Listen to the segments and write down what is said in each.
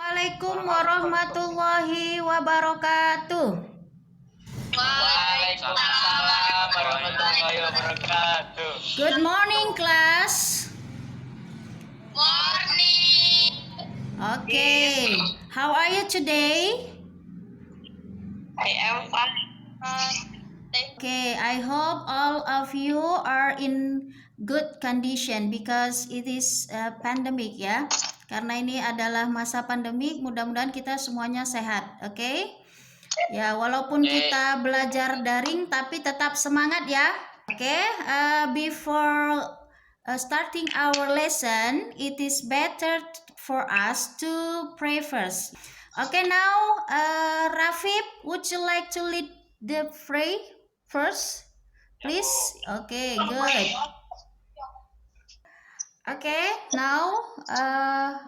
Assalamualaikum warahmatullahi wabarakatuh. Waalaikumsalam warahmatullahi wabarakatuh. Good morning, class. Morning. Okay. How are you today? I am fine. Okay, I hope all of you are in good condition because it is a pandemic ya. Karena ini adalah masa pandemik, mudah-mudahan kita semuanya sehat, oke? Ya, walaupun kita belajar daring tapi tetap semangat ya. Oke, before starting our lesson, it is better for us to pray first. Okay, now Rafib, would you like to lead the prayer first, please? Okay, good. Okay, now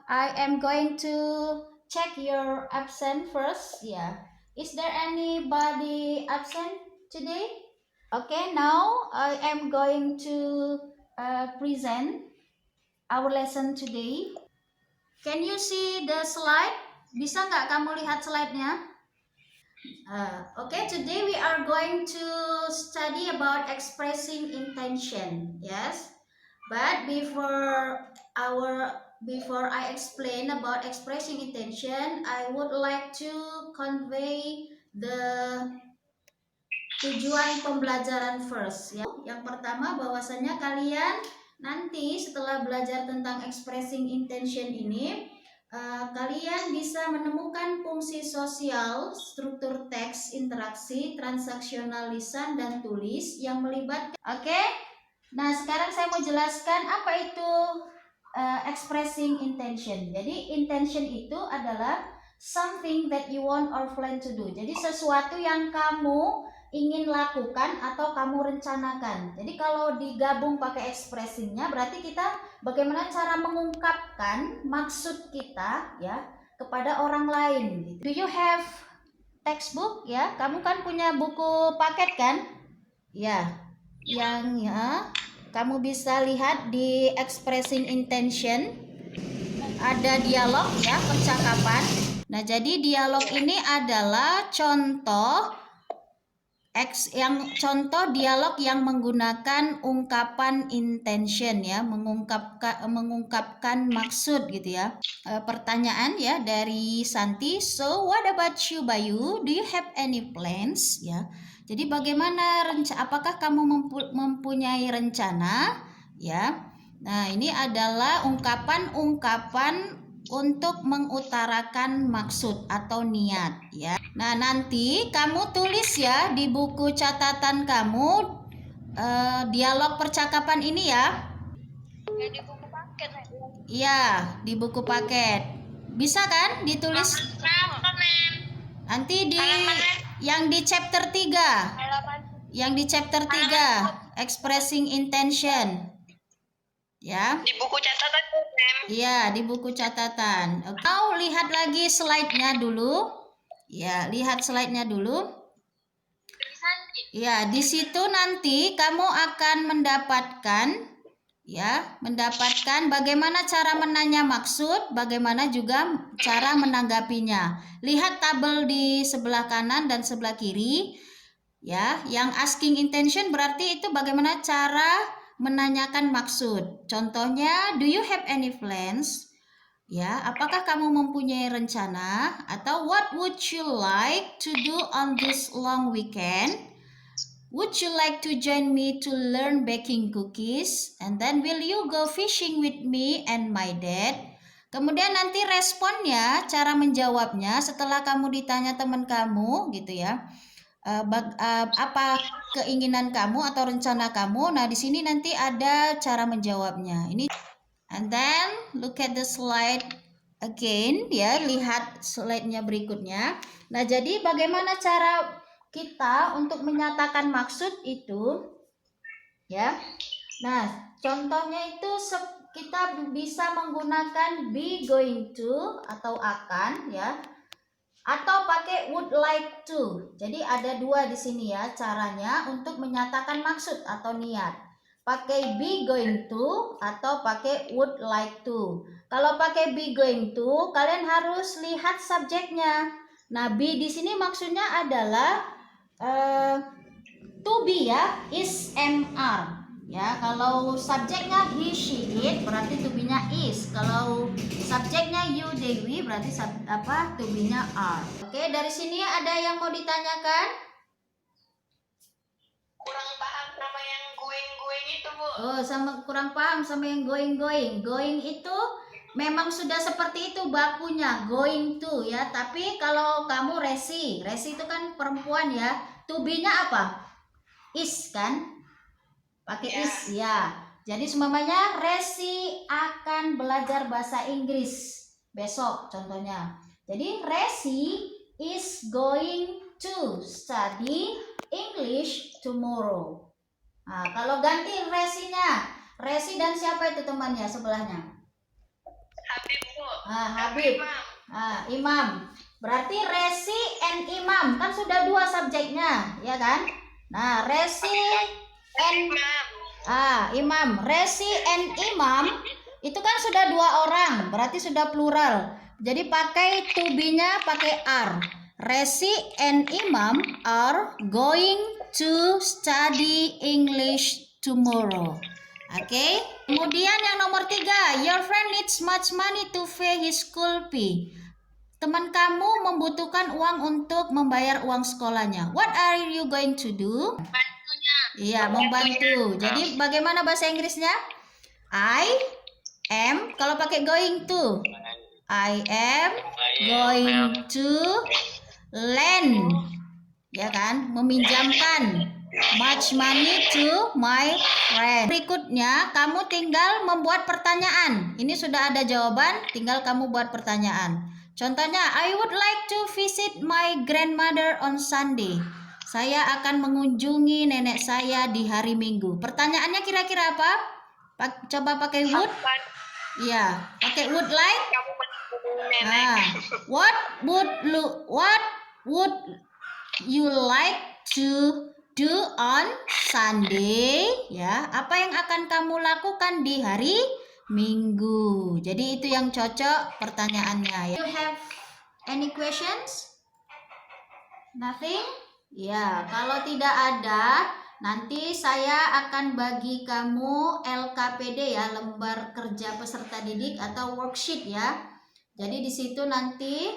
I am going to check your absent first. Yeah, is there anybody absent today? Okay, now I am going to present our lesson today. Can you see the slide? Bisa nggak kamu lihat slide-nya? Okay, today we are going to study about expressing intention. Yes, but before I explain about expressing intention, I would like to convey the tujuan pembelajaran first. Ya. Yang pertama, bahwasanya kalian nanti setelah belajar tentang expressing intention ini, kalian bisa menemukan fungsi sosial, struktur teks, interaksi, transaksional lisan dan tulis yang melibatkan. Oke, nah sekarang saya mau jelaskan apa itu expressing intention. Jadi intention itu adalah something that you want or plan to do. Jadi sesuatu yang kamu ingin lakukan atau kamu rencanakan. Jadi kalau digabung pakai expressingnya, berarti kita bagaimana cara mengungkapkan maksud kita ya kepada orang lain. Do you have textbook ya? Kamu kan punya buku paket kan? Ya, yang ya kamu bisa lihat di expressing intention ada dialog ya, percakapan. Nah, jadi dialog ini adalah contoh dialog yang menggunakan ungkapan intention ya, mengungkapkan maksud gitu ya. Pertanyaan ya dari Santi, so what about you Bayu? Do you have any plans ya? Jadi bagaimana apakah kamu mempunyai rencana ya? Nah, ini adalah ungkapan-ungkapan untuk mengutarakan maksud atau niat ya. Nah, nanti kamu tulis ya di buku catatan kamu dialog percakapan ini ya. Di buku paket. Iya, di buku paket. Bisa kan ditulis? Nanti yang di chapter 3. Yang di chapter 3, expressing intention. Ya. Di buku catatan, Mem. Iya, di buku catatan. Kau lihat lagi slide-nya dulu. Ya, lihat slide-nya dulu. Ya, di situ nanti kamu akan mendapatkan bagaimana cara menanya maksud, bagaimana juga cara menanggapinya. Lihat tabel di sebelah kanan dan sebelah kiri. Ya, yang asking intention berarti itu bagaimana cara menanyakan maksud. Contohnya, do you have any plans? Ya, apakah kamu mempunyai rencana? Atau what would you like to do on this long weekend? Would you like to join me to learn baking cookies? And then will you go fishing with me and my dad? Kemudian nanti responnya, cara menjawabnya setelah kamu ditanya teman kamu gitu ya. Apa keinginan kamu atau rencana kamu. Nah, di sini nanti ada cara menjawabnya. Ini and then look at the slide again ya, lihat slide-nya berikutnya. Nah, jadi bagaimana cara kita untuk menyatakan maksud itu ya. Nah, contohnya itu kita bisa menggunakan be, going to atau akan ya. Atau pakai would like to. Jadi ada dua di sini ya caranya untuk menyatakan maksud atau niat. pakai be going to atau pakai would like to. Kalau pakai be going to, kalian harus lihat subjeknya. Nah, be di sini maksudnya adalah to be ya, is, am, are. Ya, kalau subjeknya he, she, it, berarti to be-nya is. Kalau subjeknya you, they, we, berarti to be-nya are. Oke, dari sini ada yang mau ditanyakan? Kurang paham sama yang going itu, Bu. Oh, kurang paham sama yang going. Going itu memang sudah seperti itu bakunya, going to ya. Tapi kalau kamu Resi itu kan perempuan ya. To be-nya apa? Is kan? Pakai is ya. Jadi semuanya Resi akan belajar bahasa Inggris besok contohnya. Jadi Resi is going to study English tomorrow. Nah, kalau ganti Resinya, Resi dan siapa itu temannya sebelahnya? Habib, Bu. Habib. Imam. Berarti Resi and Imam kan sudah dua subjeknya, ya kan? Nah, Resi and Imam. Resi and Imam itu kan sudah dua orang, berarti sudah plural. Jadi pakai to be-nya pakai are. Resi and Imam are going to study English tomorrow. Oke. Kemudian yang nomor 3, your friend needs much money to pay his school fee. Teman kamu membutuhkan uang untuk membayar uang sekolahnya. What are you going to do? Iya, membantu. Jadi bagaimana bahasa Inggrisnya? I am, kalau pakai going to, I am going to lend, ya kan? Meminjamkan much money to my friend. Berikutnya, kamu tinggal membuat pertanyaan. Ini sudah ada jawaban, tinggal kamu buat pertanyaan. Contohnya, I would like to visit my grandmother on Sunday. Saya akan mengunjungi nenek saya di hari Minggu. Pertanyaannya kira-kira apa? Coba pakai would. Iya, pakai would like. What would you like to do on Sunday? Ya, apa yang akan kamu lakukan di hari Minggu? Jadi itu yang cocok pertanyaannya. You have any questions? Nothing? Ya, kalau tidak ada, nanti saya akan bagi kamu LKPD ya, lembar kerja peserta didik atau worksheet ya. Jadi di situ nanti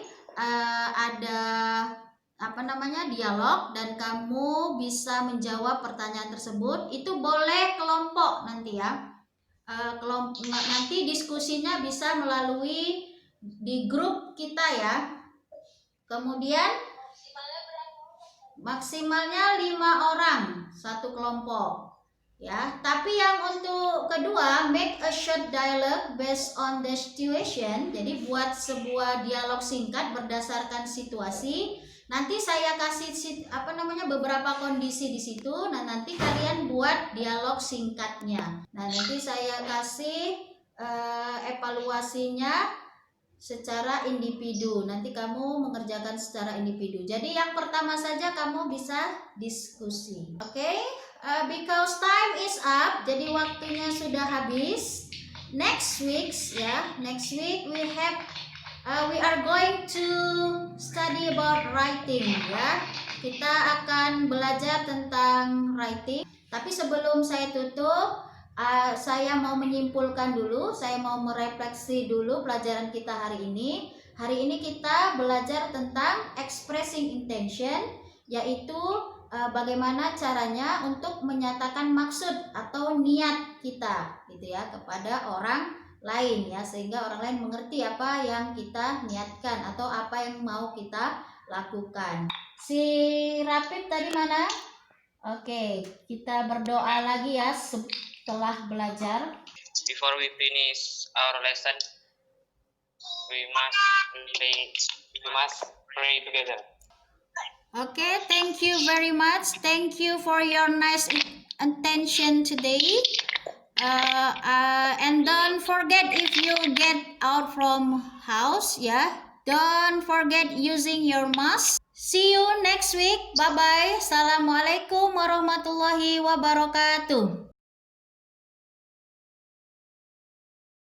ada dialog dan kamu bisa menjawab pertanyaan tersebut. Itu boleh kelompok nanti ya. Nanti diskusinya bisa melalui di grup kita ya. Kemudian maksimalnya 5 orang satu kelompok ya. Tapi yang untuk kedua, make a short dialogue based on the situation. Jadi buat sebuah dialog singkat berdasarkan situasi. Nanti saya kasih beberapa kondisi di situ. Nah, nanti kalian buat dialog singkatnya. Nah, nanti saya kasih evaluasinya secara individu. Nanti kamu mengerjakan secara individu. Jadi yang pertama saja kamu bisa diskusi. Oke? Because time is up. Jadi waktunya sudah habis. Next week we are going to study about writing ya. Kita akan belajar tentang writing. Tapi sebelum saya tutup, saya mau menyimpulkan dulu, saya mau merefleksi dulu pelajaran kita hari ini. Hari ini kita belajar tentang expressing intention, yaitu bagaimana caranya untuk menyatakan maksud atau niat kita gitu ya kepada orang lain ya, sehingga orang lain mengerti apa yang kita niatkan atau apa yang mau kita lakukan. Si Rapid tadi mana? Oke, kita berdoa lagi ya setelah belajar. Before we finish our lesson, we must pray together. Okay, thank you very much. Thank you for your nice attention today. And don't forget, if you get out from house, don't forget using your mask. See you next week. Bye bye. Assalamualaikum warahmatullahi wabarakatuh.